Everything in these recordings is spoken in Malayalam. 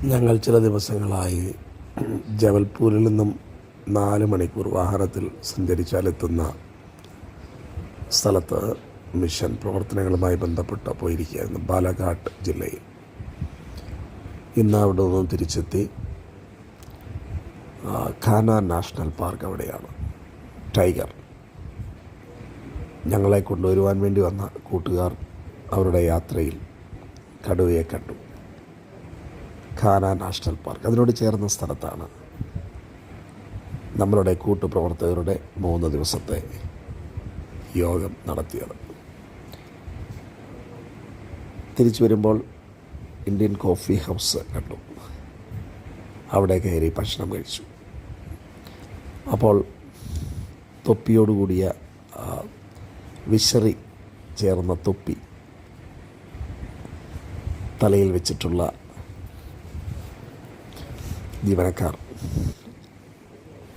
ഞങ്ങൾ ചില ദിവസങ്ങളായി ജബൽപൂരിൽ നിന്നും 4 മണിക്കൂർ വാഹനത്തിൽ സഞ്ചരിച്ചാലെത്തുന്ന സ്ഥലത്ത് മിഷൻ പ്രവർത്തനങ്ങളുമായി ബന്ധപ്പെട്ട് പോയിരിക്കുകയായിരുന്നു. ബാലഘാട്ട് ജില്ലയിൽ. ഇന്ന് അവിടെ നിന്നും തിരിച്ചെത്തി. ഖാന നാഷണൽ പാർക്ക് അവിടെയാണ്. ടൈഗർ. ഞങ്ങളെ കൊണ്ടുവരുവാൻ വേണ്ടി വന്ന കൂട്ടുകാർ അവരുടെ യാത്രയിൽ കടുവയെ കണ്ടു. ഖാന നാഷണൽ പാർക്ക് അതിനോട് ചേർന്ന സ്ഥലത്താണ് നമ്മളുടെ കൂട്ടുപ്രവർത്തകരുടെ 3 ദിവസത്തെ യോഗം നടത്തിയത്. തിരിച്ചു വരുമ്പോൾ ഇന്ത്യൻ കോഫി ഹൗസ് കണ്ടു. അവിടെ കയറി ഭക്ഷണം കഴിച്ചു. അപ്പോൾ തൊപ്പിയോടുകൂടിയ വിശറി ചേർന്ന തൊപ്പി തലയിൽ വെച്ചിട്ടുള്ള ജീവനക്കാർ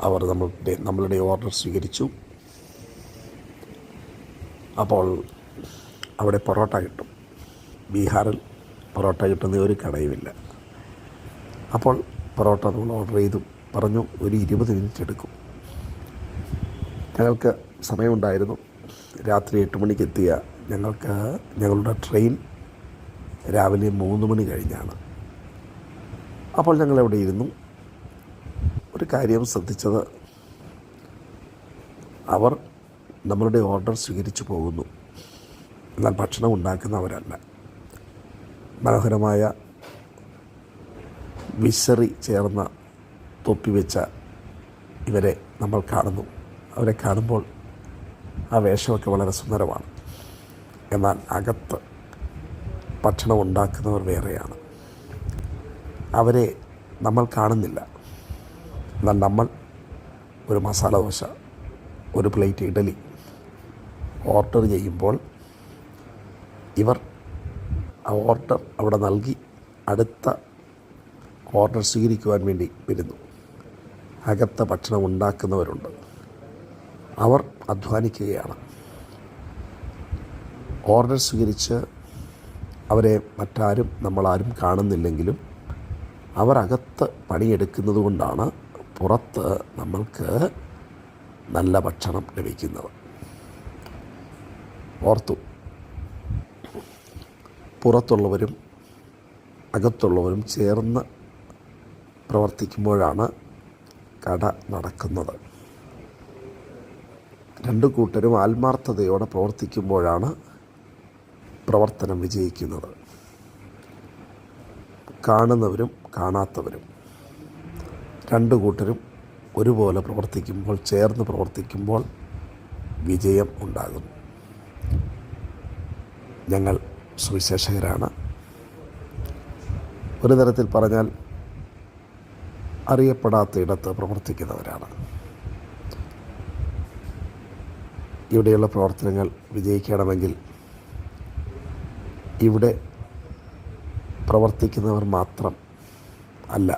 അവർ നമ്മളുടെ ഓർഡർ സ്വീകരിച്ചു. അപ്പോൾ അവിടെ പൊറോട്ട കിട്ടും. ബീഹാറിൽ പൊറോട്ട കിട്ടുന്ന ഒരു കടയുമില്ല. അപ്പോൾ പൊറോട്ട നമ്മൾ ഓർഡർ ചെയ്തു. പറഞ്ഞു ഒരു 20 മിനിറ്റ് എടുക്കും. ഞങ്ങൾക്ക് സമയമുണ്ടായിരുന്നു. രാത്രി 8 മണിക്ക് എത്തിയ ഞങ്ങളുടെ ട്രെയിൻ രാവിലെ 3 മണി കഴിഞ്ഞാണ്. അപ്പോൾ ഞങ്ങളവിടെ ഇരുന്നു. ഒരു കാര്യം ശ്രദ്ധിച്ചത്, അവർ നമ്മളുടെ ഓർഡർ സ്വീകരിച്ചു പോകുന്നു, എന്നാൽ ഭക്ഷണം ഉണ്ടാക്കുന്നവരല്ല. മനോഹരമായ വിശറി ചേർന്ന തൊപ്പി വെച്ച ഇവരെ നമ്മൾ കാണുന്നു. അവരെ കാണുമ്പോൾ ആ വേഷമൊക്കെ വളരെ സുന്ദരമാണ്. എന്നാൽ അകത്ത് ഭക്ഷണം ഉണ്ടാക്കുന്നവർ വേറെയാണ്. അവരെ നമ്മൾ കാണുന്നില്ല. എന്നാൽ നമ്മൾ ഒരു മസാല ദോശ, ഒരു പ്ലേറ്റ് ഇഡലി ഓർഡർ ചെയ്യുമ്പോൾ ഇവർ ആ ഓർഡർ അവിടെ നൽകി അടുത്ത ഓർഡർ സ്വീകരിക്കുവാൻ വേണ്ടി വരുന്നു. അകത്ത ഭക്ഷണം ഉണ്ടാക്കുന്നവരുണ്ട്. അവർ അധ്വാനിക്കുകയാണ്. ഓർഡർ സ്വീകരിച്ച് അവരെ നമ്മളാരും കാണുന്നില്ലെങ്കിലും അവർ അകത്ത് പണിയെടുക്കുന്നത് കൊണ്ടാണ് പുറത്ത് നമ്മൾക്ക് നല്ല ഭക്ഷണം ലഭിക്കുന്നത്. ഓർത്തു, പുറത്തുള്ളവരും അകത്തുള്ളവരും ചേർന്ന് പ്രവർത്തിക്കുമ്പോഴാണ് കട നടക്കുന്നത്. 2 കൂട്ടരും ആത്മാർത്ഥതയോടെ പ്രവർത്തിക്കുമ്പോഴാണ് പ്രവർത്തനം വിജയിക്കുന്നത്. കാണുന്നവരും കാണാത്തവരും 2 കൂട്ടരും ഒരുപോലെ പ്രവർത്തിക്കുമ്പോൾ, ചേർന്ന് പ്രവർത്തിക്കുമ്പോൾ വിജയം ഉണ്ടാകും. ഞങ്ങൾ സുവിശേഷകരാണ്. ഒരു തരത്തിൽ പറഞ്ഞാൽ അറിയപ്പെടാത്ത ഇടത്ത് പ്രവർത്തിക്കുന്നവരാണ്. ഇവിടെയുള്ള പ്രവർത്തനങ്ങൾ വിജയിക്കണമെങ്കിൽ ഇവിടെ പ്രവർത്തിക്കുന്നവർ മാത്രം അല്ല,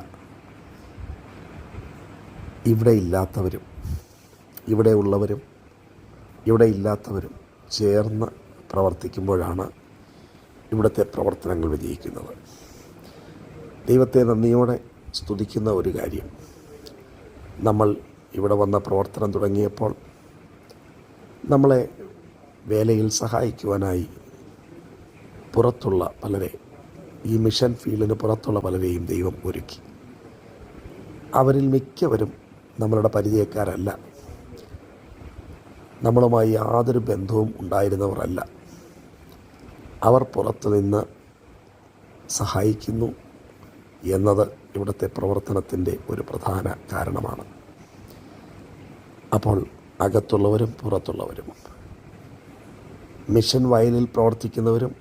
ഇവിടെ ഇല്ലാത്തവരും ഇവിടെ ഉള്ളവരും ഇവിടെ ഇല്ലാത്തവരും ചേർന്ന് പ്രവർത്തിക്കുമ്പോഴാണ് ഇവിടുത്തെ പ്രവർത്തനങ്ങൾ വിജയിക്കുന്നത്. ദൈവത്തെ നന്ദിയോടെ സ്തുതിക്കുന്ന ഒരു കാര്യം, നമ്മൾ ഇവിടെ വന്ന പ്രവർത്തനം തുടങ്ങിയപ്പോൾ നമ്മളെ വേലയിൽ സഹായിക്കുവാനായി പുറത്തുള്ള പലരെ, ഈ മിഷൻ ഫീൽഡിന് പുറത്തുള്ള പലരെയും ദൈവം ഒരുക്കി. അവരിൽ മിക്കവരും നമ്മളുടെ പരിചയക്കാരല്ല, നമ്മളുമായി യാതൊരു ബന്ധവും ഉണ്ടായിരുന്നവരല്ല. അവർ പുറത്തു നിന്ന് സഹായിക്കുന്നു എന്നത് ഇവിടുത്തെ പ്രവർത്തനത്തിൻ്റെ ഒരു പ്രധാന കാരണമാണ്. അപ്പോൾ അകത്തുള്ളവരും പുറത്തുള്ളവരും, മിഷൻ വയലിൽ പ്രവർത്തിക്കുന്നവരും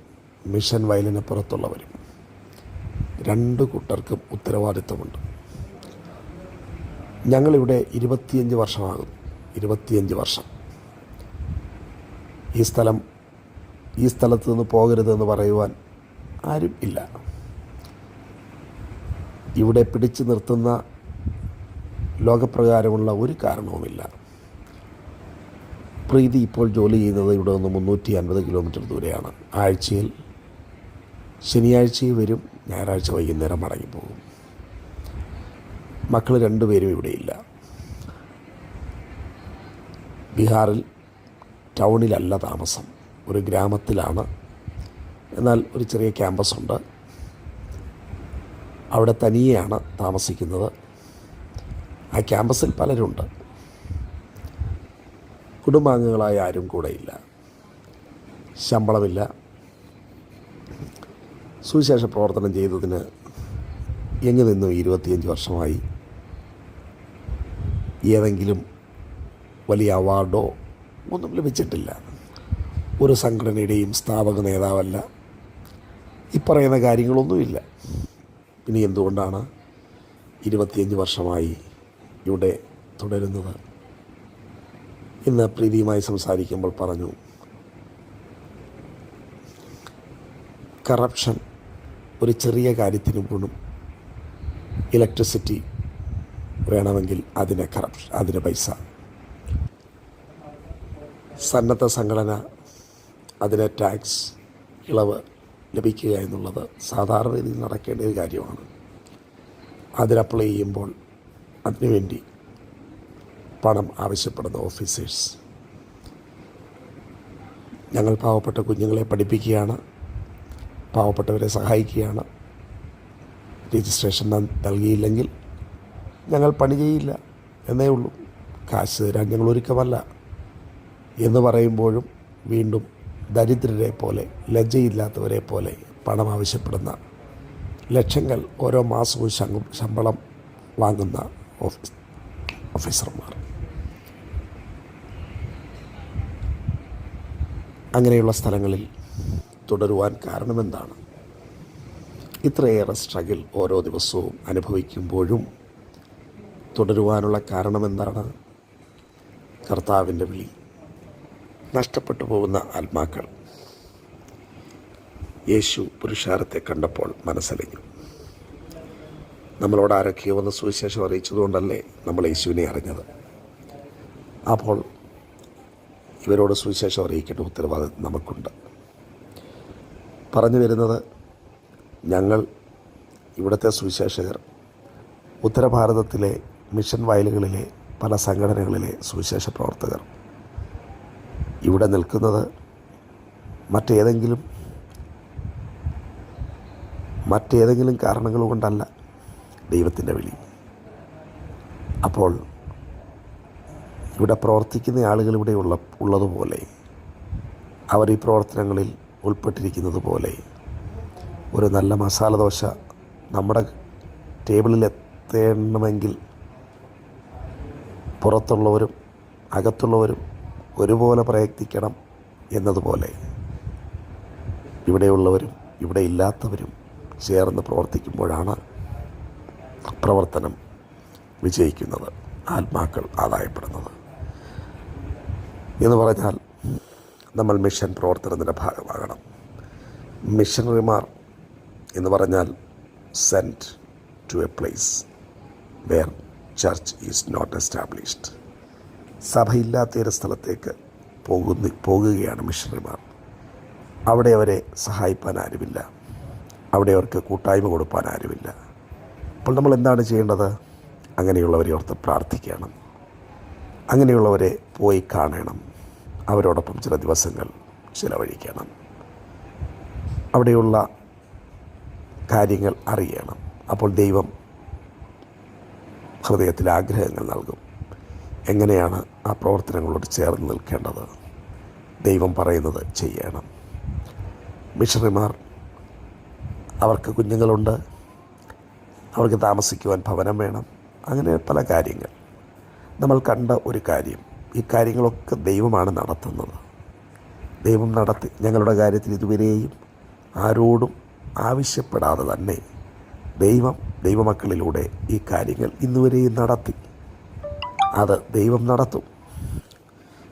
മിഷൻ വയലിന് പുറത്തുള്ളവരും, 2 കൂട്ടർക്കും ഉത്തരവാദിത്വമുണ്ട്. ഞങ്ങളിവിടെ 25 വർഷമാകും. 25 വർഷം. ഈ സ്ഥലത്ത് നിന്ന് പോകരുതെന്ന് പറയുവാൻ ആരും ഇല്ല. ഇവിടെ പിടിച്ചു നിർത്തുന്ന ലോകപ്രകാരമുള്ള ഒരു കാരണവുമില്ല. പ്രീതി ഇപ്പോൾ ജോലി ചെയ്യുന്നത് ഇവിടെ നിന്ന് 350 കിലോമീറ്റർ ദൂരെയാണ്. ആഴ്ചയിൽ ശനിയാഴ്ചയിൽ വരും, ഞായറാഴ്ച വൈകുന്നേരം മടങ്ങിപ്പോകും. മക്കൾ രണ്ടുപേരും ഇവിടെയില്ല. ബീഹാറിൽ ടൗണിലല്ല താമസം, ഒരു ഗ്രാമത്തിലാണ്. എന്നാൽ ഒരു ചെറിയ ക്യാമ്പസുണ്ട്. അവിടെ തനിയെയാണ് താമസിക്കുന്നത്. ആ ക്യാമ്പസിൽ പലരുണ്ട്. കുടുംബാംഗങ്ങളായ ആരും കൂടെയില്ല. ശമ്പളമില്ല. സുവിശേഷ പ്രവർത്തനം ചെയ്തതിന് എങ്ങു നിന്നും 25 വർഷമായി. ഏതെങ്കിലും വലിയ അവാർഡോ ഒന്നും ലഭിച്ചിട്ടില്ല. ഒരു സംഘടനയുടെയും സ്ഥാപക നേതാവല്ല. ഈ പറയുന്ന കാര്യങ്ങളൊന്നുമില്ല. ഇനി എന്തുകൊണ്ടാണ് 25 വർഷമായി ഇവിടെ തുടരുന്നത്? ഇന്ന് പ്രീതിയുമായി സംസാരിക്കുമ്പോൾ പറഞ്ഞു, കറപ്ഷൻ ഒരു ചെറിയ കാര്യത്തിന് പോലും ഇലക്ട്രിസിറ്റി വേണമെങ്കിൽ അതിന് പൈസ. സന്നദ്ധ സംഘടന അതിന് ടാക്സ് ഇളവ് ലഭിക്കുക എന്നുള്ളത് സാധാരണ രീതിയിൽ നടക്കേണ്ട ഒരു കാര്യമാണ്. അതിനപ്ലൈ ചെയ്യുമ്പോൾ അതിനുവേണ്ടി പണം ആവശ്യപ്പെടുന്ന ഓഫീസേഴ്സ്. ഞങ്ങൾ പാവപ്പെട്ട കുഞ്ഞുങ്ങളെ പഠിപ്പിക്കുകയാണ്, പാവപ്പെട്ടവരെ സഹായിക്കുകയാണ്. രജിസ്ട്രേഷൻ നൽകിയില്ലെങ്കിൽ ഞങ്ങൾ പണി ചെയ്യില്ല എന്നേ ഉള്ളൂ, കാശ് തരാൻ ഞങ്ങൾ ഒരുക്കമല്ല എന്ന് പറയുമ്പോഴും വീണ്ടും ദരിദ്രരെ പോലെ, ലജ്ജയില്ലാത്തവരെ പോലെ പണം ആവശ്യപ്പെടുന്ന ലക്ഷങ്ങൾ ഓരോ മാസവും ശമ്പളം വാങ്ങുന്ന ഓഫീസർമാർ. അങ്ങനെയുള്ള സ്ഥലങ്ങളിൽ തുടരുവാൻ കാരണമെന്താണ്? ഇത്രയേറെ സ്ട്രഗിൾ ഓരോ ദിവസവും അനുഭവിക്കുമ്പോഴും തുടരുവാനുള്ള കാരണമെന്താണ്? കർത്താവിൻ്റെ വിളി. നഷ്ടപ്പെട്ടു പോകുന്ന ആത്മാക്കൾ. യേശു പുരുഷാരത്തെ കണ്ടപ്പോൾ മനസ്സലിഞ്ഞു. നമ്മളോട് ആരൊക്കെയോ വന്ന് സുവിശേഷം അറിയിച്ചതുകൊണ്ടല്ലേ നമ്മൾ യേശുവിനെ അറിഞ്ഞത്. അപ്പോൾ ഇവരോട് സുവിശേഷം അറിയിക്കേണ്ട ഉത്തരവാദിത്വം നമുക്കുണ്ട്. പറഞ്ഞു വരുന്നത്, ഞങ്ങൾ ഇവിടുത്തെ സുവിശേഷകർ ഉത്തരഭാരതത്തിലെ മിഷൻ വയലുകളിലെ പല സംഘടനകളിലെ സുവിശേഷ പ്രവർത്തകർ ഇവിടെ നിൽക്കുന്നത് മറ്റേതെങ്കിലും കാരണങ്ങൾ കൊണ്ടല്ല, ദൈവത്തിൻ്റെ വിളി. അപ്പോൾ ഇവിടെ പ്രവർത്തിക്കുന്ന ആളുകൾ ഇവിടെ ഉള്ളതുപോലെ, അവർ ഈ പ്രവർത്തനങ്ങളിൽ ഉൾപ്പെട്ടിരിക്കുന്നത് പോലെ, ഒരു നല്ല മസാല ദോശ നമ്മുടെ ടേബിളിൽ എത്തണമെങ്കിൽ പുറത്തുള്ളവരും അകത്തുള്ളവരും ഒരുപോലെ പ്രയത്നിക്കണം എന്നതുപോലെ ഇവിടെയുള്ളവരും ഇവിടെ ഇല്ലാത്തവരും ചേർന്ന് പ്രവർത്തിക്കുമ്പോഴാണ് പ്രവർത്തനം വിജയിക്കുന്നത്, ആത്മാക്കൾ ആദായപ്പെടുന്നത്. എന്ന് പറഞ്ഞാൽ നമ്മൾ മിഷൻ പ്രവർത്തനത്തിൻ്റെ ഭാഗമാകണം. മിഷണറിമാർ എന്ന് പറഞ്ഞാൽ sent to a place where church is not established. സഭയില്ലാത്തൊരു സ്ഥലത്തേക്ക് പോകുകയാണ് മിഷണറിമാർ. അവിടെ അവരെ സഹായിപ്പാൻ ആരുമില്ല, അവിടെ അവർക്ക് കൂട്ടായ്മ കൊടുപ്പാൻ ആരുമില്ല. അപ്പോൾ നമ്മൾ എന്താണ് ചെയ്യേണ്ടത്? അങ്ങനെയുള്ളവരെ ഓർത്ത് പ്രാർത്ഥിക്കണം, അങ്ങനെയുള്ളവരെ പോയി കാണണം, അവരോടൊപ്പം ചില ദിവസങ്ങൾ ചിലവഴിക്കണം, അവിടെയുള്ള കാര്യങ്ങൾ അറിയണം. അപ്പോൾ ദൈവം ഹൃദയത്തിൽ ആഗ്രഹങ്ങൾ നൽകും. എങ്ങനെയാണ് ആ പ്രവർത്തനങ്ങളോട് ചേർന്ന് നിൽക്കേണ്ടത്? ദൈവം പറയുന്നത് ചെയ്യണം. മിഷണറിമാർ, അവർക്ക് കുഞ്ഞുങ്ങളുണ്ട്, അവർക്ക് താമസിക്കുവാൻ ഭവനം വേണം, അങ്ങനെ പല കാര്യങ്ങൾ. നമ്മൾ കണ്ട ഒരു കാര്യം, ഈ കാര്യങ്ങളൊക്കെ ദൈവമാണ് നടത്തുന്നത്. ദൈവം നടത്തി. ഞങ്ങളുടെ കാര്യത്തിൽ ഇതുവരെയും ആരോടും ആവശ്യപ്പെടാതെ തന്നെ ദൈവമക്കളിലൂടെ ഈ കാര്യങ്ങൾ ഇന്നുവരെയും നടത്തി. അത് ദൈവം നടത്തും.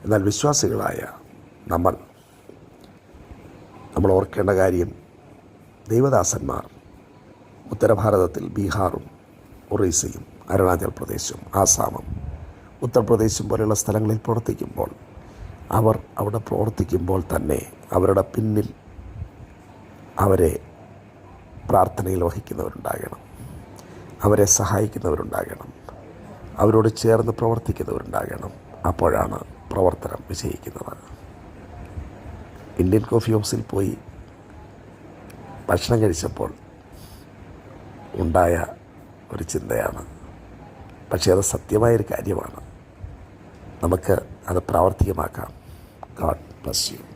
എന്നാൽ വിശ്വാസികളായ നമ്മൾ ഓർക്കേണ്ട കാര്യം, ദൈവദാസന്മാർ ഉത്തരഭാരതത്തിൽ ബീഹാറും ഒറീസയും അരുണാചൽ പ്രദേശും ആസാമും ഉത്തർപ്രദേശും പോലെയുള്ള സ്ഥലങ്ങളിൽ പ്രവർത്തിക്കുമ്പോൾ, അവർ അവിടെ പ്രവർത്തിക്കുമ്പോൾ തന്നെ അവരുടെ പിന്നിൽ അവരെ പ്രാർത്ഥനയിൽ വഹിക്കുന്നവരുണ്ടാകണം. അവരെ സഹായിക്കുന്നവരുണ്ടാകണം, അവരോട് ചേർന്ന് പ്രവർത്തിക്കുന്നവരുണ്ടാകണം. അപ്പോഴാണ് പ്രവർത്തനം വിജയിക്കുന്നത്. ഇന്ത്യൻ കോഫി ഹൗസിൽ പോയി ഭക്ഷണം കഴിച്ചപ്പോൾ ഉണ്ടായ ഒരു ചിന്തയാണ്. പക്ഷേ അത് സത്യമായൊരു കാര്യമാണ്. നമുക്ക് അത് പ്രാവർത്തികമാക്കാം. God bless you.